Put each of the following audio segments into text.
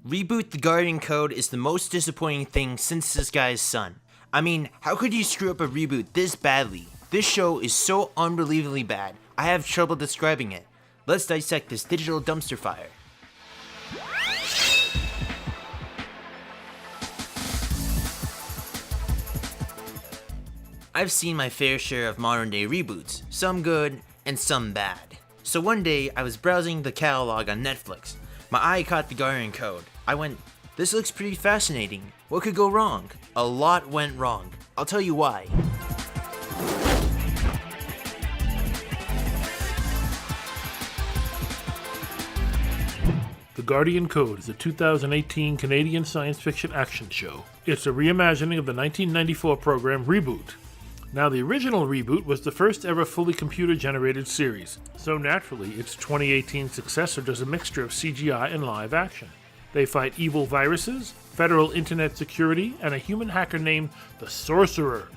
Reboot the Guardian Code is the most disappointing thing since this guy's son. I mean, how could you screw up a reboot this badly? This show is so unbelievably bad, I have trouble describing it. Let's dissect this digital dumpster fire. I've seen my fair share of modern day reboots, some good and some bad. So one day I was browsing the catalog on Netflix. My eye caught the Guardian Code. I went, this looks pretty fascinating. What could go wrong? A lot went wrong. I'll tell you why. The Guardian Code is a 2018 Canadian science fiction action show. It's a reimagining of the 1994 program Reboot. Now, the original Reboot was the first ever fully computer-generated series, so naturally its 2018 successor does a mixture of CGI and live action. They fight evil viruses, federal internet security, and a human hacker named the Sorcerer.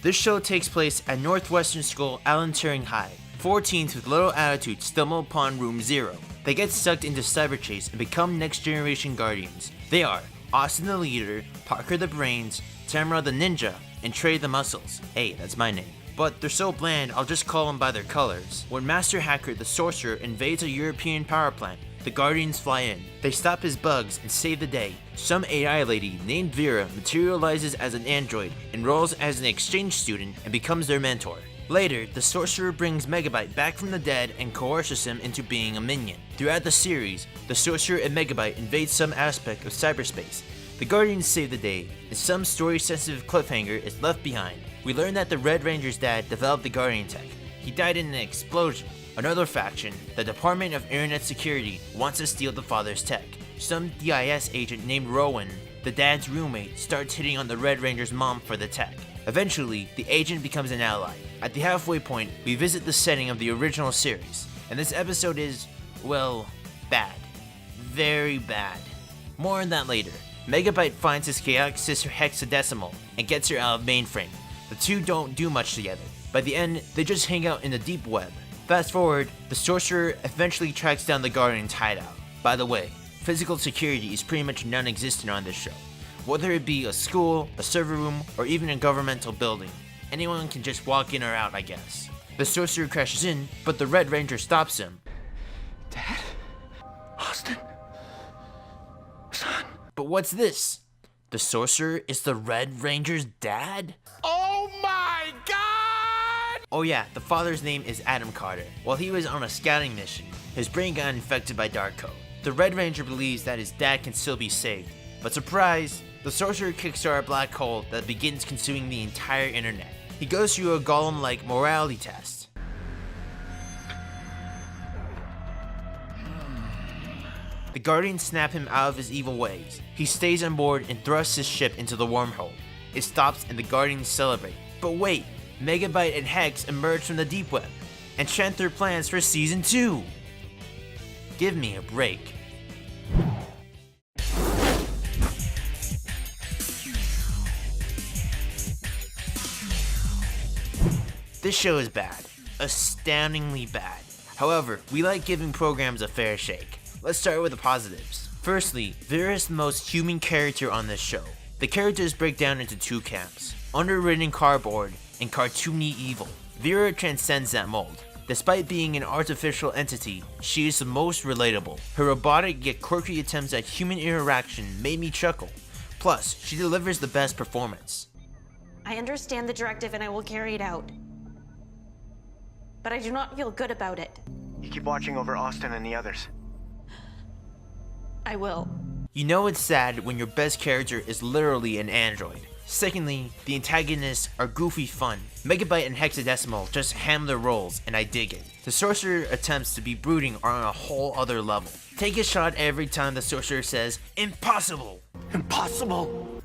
This show takes place at Northwestern School Alan Turing High. 4 teens with little attitude stumble upon Room Zero. They get sucked into cyberchase and become next generation guardians. They are Austin the Leader, Parker the Brains, Tamara the Ninja, and Trey the Muscles. Hey, that's my name. But they're so bland, I'll just call them by their colors. When Master Hacker the Sorcerer invades a European power plant, the Guardians fly in. They stop his bugs and save the day. Some AI lady named Vera materializes as an android, enrolls as an exchange student, and becomes their mentor. Later, the Sorcerer brings Megabyte back from the dead and coerces him into being a minion. Throughout the series, the Sorcerer and Megabyte invade some aspect of cyberspace. The Guardians save the day, and some story-sensitive cliffhanger is left behind. We learn that the Red Ranger's dad developed the Guardian tech. He died in an explosion. Another faction, the Department of Internet Security, wants to steal the father's tech. Some DIS agent named Rowan, the dad's roommate, starts hitting on the Red Ranger's mom for the tech. Eventually, the agent becomes an ally. At the halfway point, we visit the setting of the original series, and this episode is, well, bad. Very bad. More on that later. Megabyte finds his chaotic sister hexadecimal and gets her out of mainframe. The two don't do much together. By the end, they just hang out in the deep web. Fast forward, the Sorcerer eventually tracks down the Guardian's hideout. By the way, physical security is pretty much non-existent on this show. Whether it be a school, a server room, or even a governmental building, anyone can just walk in or out, I guess. The Sorcerer crashes in, but the Red Ranger stops him. Dad? Austin? Son? But what's this? The Sorcerer is the Red Ranger's dad? Oh my God! Oh yeah, the father's name is Adam Carter. While he was on a scouting mission, his brain got infected by dark code. The Red Ranger believes that his dad can still be saved, but surprise, the Sorcerer kickstarts a black hole that begins consuming the entire internet. He goes through a golem-like morality test. The Guardians snap him out of his evil ways. He stays on board and thrusts his ship into the wormhole. It stops and the Guardians celebrate. But wait, Megabyte and Hex emerge from the deep web and chant their plans for Season 2. Give me a break. This show is bad. Astoundingly bad. However, we like giving programs a fair shake. Let's start with the positives. Firstly, Vera is the most human character on this show. The characters break down into two camps: underwritten cardboard and cartoony evil. Vera transcends that mold. Despite being an artificial entity, she is the most relatable. Her robotic yet quirky attempts at human interaction made me chuckle. Plus, she delivers the best performance. I understand the directive and I will carry it out. But I do not feel good about it. You keep watching over Austin and the others. I will. You know it's sad when your best character is literally an android. Secondly, the antagonists are goofy fun. Megabyte and Hexadecimal just ham their roles, and I dig it. The Sorcerer attempts to be brooding are on a whole other level. Take a shot every time the Sorcerer says, "Impossible!" Impossible!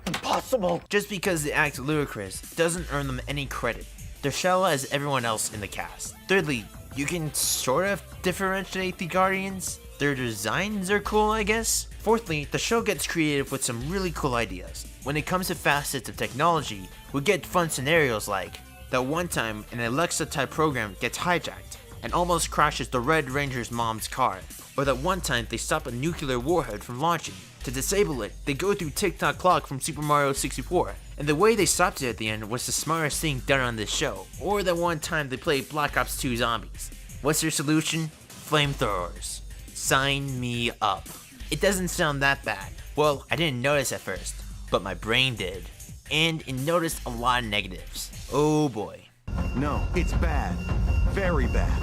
Impossible! Just because they act ludicrous doesn't earn them any credit. They're shallow as everyone else in the cast. Thirdly, you can sort of differentiate the Guardians. Their designs are cool, I guess. Fourthly, the show gets creative with some really cool ideas. When it comes to facets of technology, we get fun scenarios like, that one time an Alexa-type program gets hijacked and almost crashes the Red Ranger's mom's car, or that one time they stop a nuclear warhead from launching. To disable it, they go through Tick-Tock Clock from Super Mario 64, and the way they stopped it at the end was the smartest thing done on this show. Or that one time they played Black Ops 2 Zombies. What's their solution? Flamethrowers. Sign me up. It doesn't sound that bad. Well, I didn't notice at first, but my brain did. And it noticed a lot of negatives. Oh boy. No, it's bad. Very bad.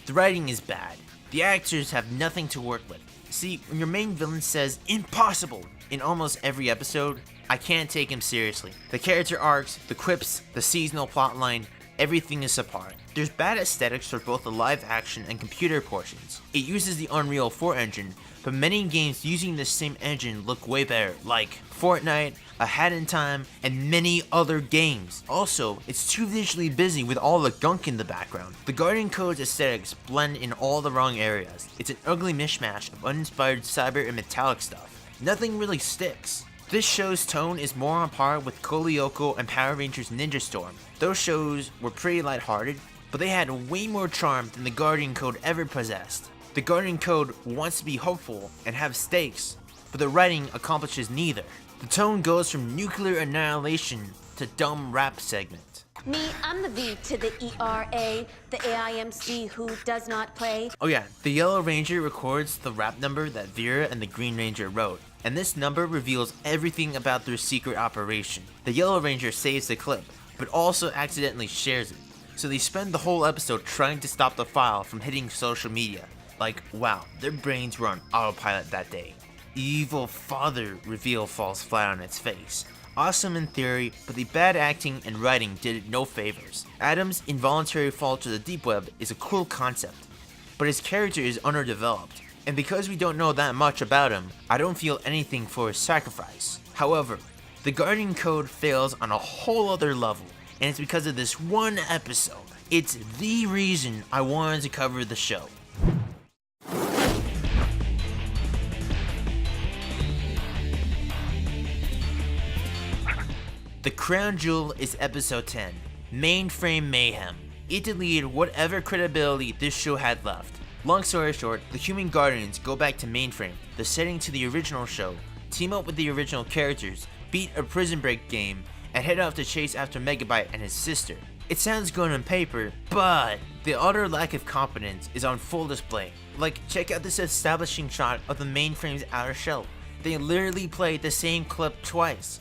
The writing is bad. The actors have nothing to work with. See, when your main villain says impossible in almost every episode, I can't take him seriously. The character arcs, the quips, the seasonal plotline, everything is subpar. There's bad aesthetics for both the live action and computer portions. It uses the Unreal 4 engine, but many games using this same engine look way better, like Fortnite, A Hat in Time, and many other games. Also, it's too visually busy with all the gunk in the background. The Guardian Code's aesthetics blend in all the wrong areas. It's an ugly mishmash of uninspired cyber and metallic stuff. Nothing really sticks. This show's tone is more on par with Kolyoko and Power Rangers Ninja Storm. Those shows were pretty lighthearted, but they had way more charm than the Guardian Code ever possessed. The Guardian Code wants to be hopeful and have stakes, but the writing accomplishes neither. The tone goes from nuclear annihilation to dumb rap segment. Me, I'm the V to the ERA, the AIMC who does not play. Oh yeah, the Yellow Ranger records the rap number that Vera and the Green Ranger wrote, and this number reveals everything about their secret operation. The Yellow Ranger saves the clip, but also accidentally shares it, so they spend the whole episode trying to stop the file from hitting social media. Like, wow, their brains were on autopilot that day. Evil father reveal falls flat on its face. Awesome in theory, but the bad acting and writing did it no favors. Adam's involuntary fall to the deep web is a cool concept, but his character is underdeveloped, and because we don't know that much about him, I don't feel anything for his sacrifice. However, the Guardian Code fails on a whole other level, and it's because of this one episode. It's the reason I wanted to cover the show. The crown jewel is episode 10, Mainframe Mayhem. It deleted whatever credibility this show had left. Long story short, the human guardians go back to Mainframe, the setting to the original show, team up with the original characters, beat a prison break game, and head off to chase after Megabyte and his sister. It sounds good on paper, but the utter lack of competence is on full display. Like, check out this establishing shot of the Mainframe's outer shell. They literally played the same clip twice.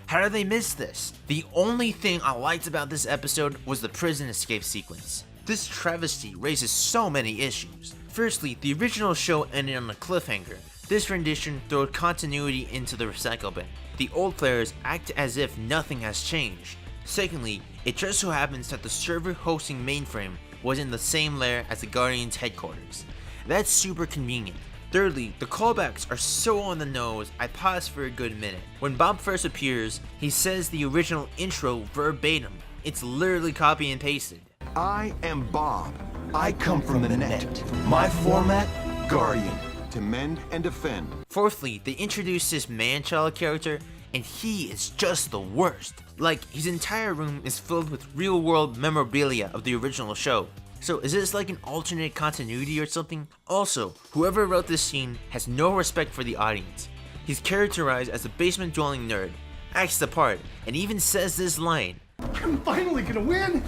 How did they miss this? The only thing I liked about this episode was the prison escape sequence. This travesty raises so many issues. Firstly, the original show ended on a cliffhanger. This rendition throws continuity into the recycle bin. The old players act as if nothing has changed. Secondly, it just so happens that the server hosting Mainframe was in the same layer as the Guardians headquarters. That's super convenient. Thirdly, the callbacks are so on the nose, I paused for a good minute. When Bob first appears, he says the original intro verbatim. It's literally copy and pasted. I am Bob. I come from the net. My format, Guardian. To mend and defend. Fourthly, they introduced this man-child character, and he is just the worst. Like, his entire room is filled with real-world memorabilia of the original show. So is this like an alternate continuity or something? Also, whoever wrote this scene has no respect for the audience. He's characterized as a basement-dwelling nerd, acts the part, and even says this line. I'm finally gonna win!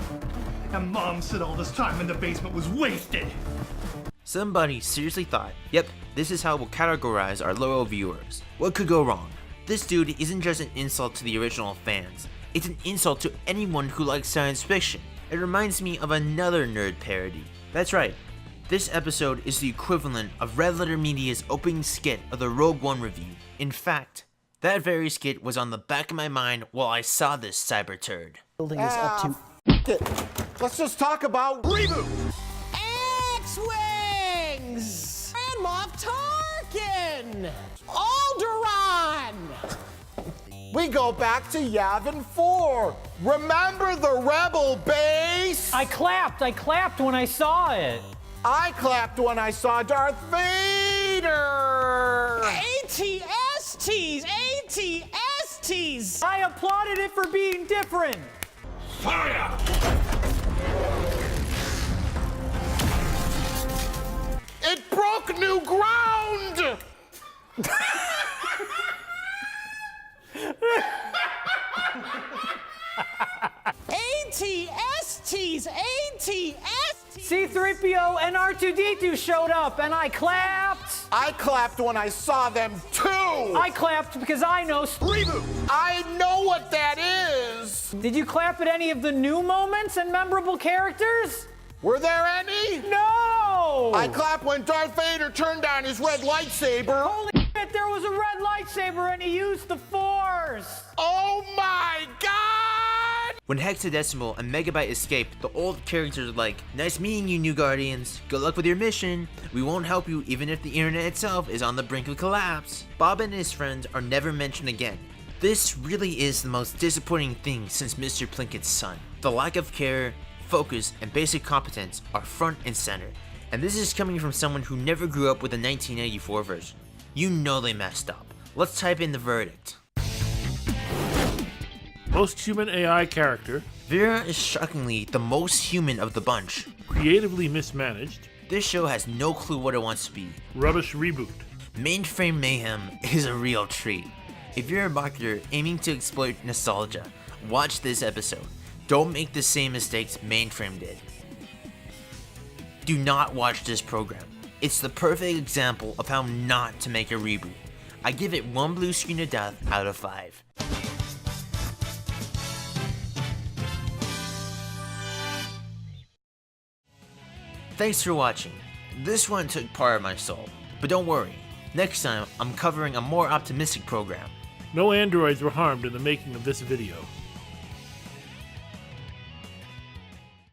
And Mom said all this time in the basement was wasted! Somebody seriously thought, yep, this is how we'll categorize our loyal viewers. What could go wrong? This dude isn't just an insult to the original fans, it's an insult to anyone who likes science fiction. It reminds me of another nerd parody. That's right, this episode is the equivalent of Red Letter Media's opening skit of the Rogue One review. In fact, that very skit was on the back of my mind while I saw this cyber turd. Building is up to... Let's just talk about Reboot! X-Wings! And Moff Tarkin! Alderaan! We go back to Yavin 4. Remember the Rebel base? I clapped when I saw it. I clapped when I saw Darth Vader! Spider! ATSTs! ATSTs! I applauded it for being different! Fire! It broke new ground! ATSTs! ATSTs! C-3PO and R2-D2 showed up and I clapped! I clapped when I saw them too! I clapped because I know Reboot! I know what that is! Did you clap at any of the new moments and memorable characters? Were there any? No! I clapped when Darth Vader turned on his red lightsaber. Holy shit, there was a red lightsaber and he used the Force! Oh my god! When Hexadecimal and Megabyte escape, the old characters are like, "Nice meeting you, new Guardians. Good luck with your mission. We won't help you even if the internet itself is on the brink of collapse." Bob and his friends are never mentioned again. This really is the most disappointing thing since Mr. Plinkett's son. The lack of care, focus, and basic competence are front and center. And this is coming from someone who never grew up with the 1984 version. You know they messed up. Let's type in the verdict. Most human AI character, Vera is shockingly the most human of the bunch. creatively mismanaged, This show has no clue what it wants to be. rubbish reboot. Mainframe mayhem is a real treat. If you're a marketer aiming to exploit nostalgia, watch this episode. Don't make the same mistakes Mainframe did. Do not watch this program. It's the perfect example of how not to make a reboot. I give it 1 blue screen of death out of 5. Thanks for watching. This one took part of my soul, but don't worry. Next time, I'm covering a more optimistic program. No androids were harmed in the making of this video.